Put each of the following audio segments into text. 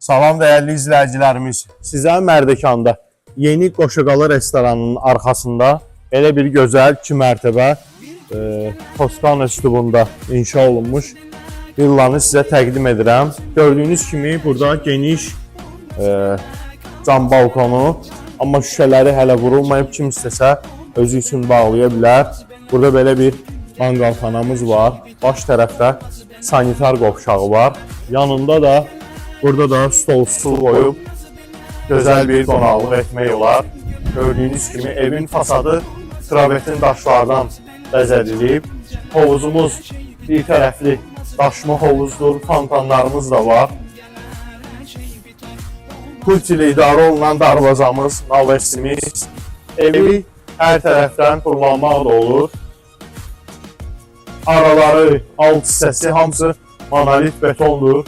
Salam dəyərli izləyicilərimiz. Sizə Mərdəkanda Yeni Qoşaqalı restoranının arxasında elə bir gözəl 2 mərtəbə Toskana üslubunda inşa olunmuş villanı sizə təqdim edirəm. Gördüyünüz kimi burada geniş cam balkonu, amma şüşələri hələ vurulmayıb, kim istəsə özü üçün bağlaya bilər. Burada belə bir manqalxanamız var. Baş tərəfdə sanitar qovşağı var. Yanında da burada da stol qoyub gözəl bir qonaqlıq etmək olar. Gördüyünüz kimi evin fasadı travertin daşlardan bəzədilib. Hovuzumuz bir tərəfli daşma hovuzdur, fontanlarımız da var. Pult ilə idarə olunan darvazamız, navəsimiz. Evi hər tərəfdən turlanmaq da olur. Araları, alt hissəsi hamısı monolit betondur.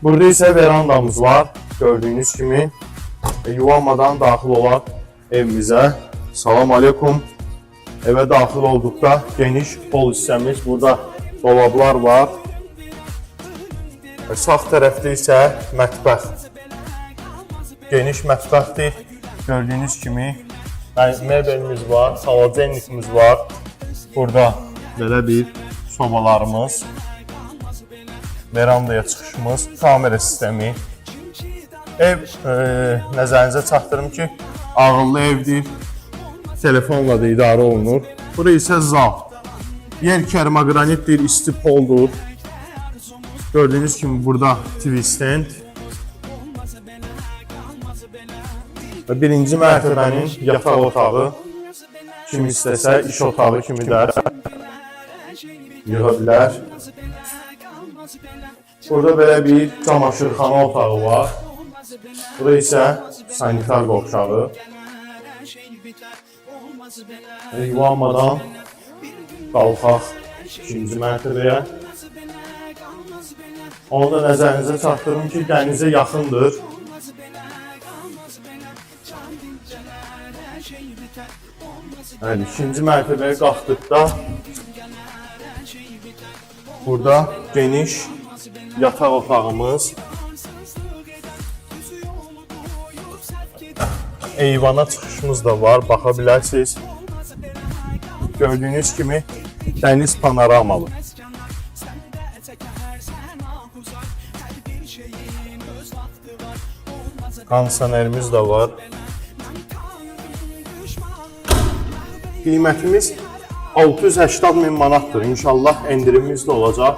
Burada isə verandamız var. Gördüyünüz kimi yuvanmadan daxil olaq evimizə. Salam aleykum. Evə daxil olduqda geniş hol hissəmiz, burada dolablar var. Sağ tərəfdə isə mətbəx. Geniş mətbəxdir. Gördüyünüz kimi mebelimiz var, salacennikimiz var. Burada belə bir sobalarımız, verandaya çıxışımız, kamera sistemi. Ev nəzərinizə çatdırım ki, ağıllı evdir, telefonla da idarə olunur. Burası isə zal. Yer kermogranitdir, isti poldur. Gördüyünüz kimi burada TV stand. Və birinci mərtəbənin yataq otağı. Kim istəsə iş otağı kimi də yığa bilər. Burada belə bir çamaşırxana otağı var. Burada isə sanitar qovşağı. Yuvanmadan qalxaq ikinci mərtəbəyə. Onu da nəzərinizə çatdırım ki, dənizə yaxındır. Yəni, ikinci mərtəbəyə qalxdıqda burada geniş yataq otağımız, eyvana çıxışımız da var, baxa bilərsiniz. Gördüyünüz kimi dəniz panoramalı. Kondisionerimiz də var. Qiymətimiz 680 min manatdır. İnşallah endirimimiz də olacaq.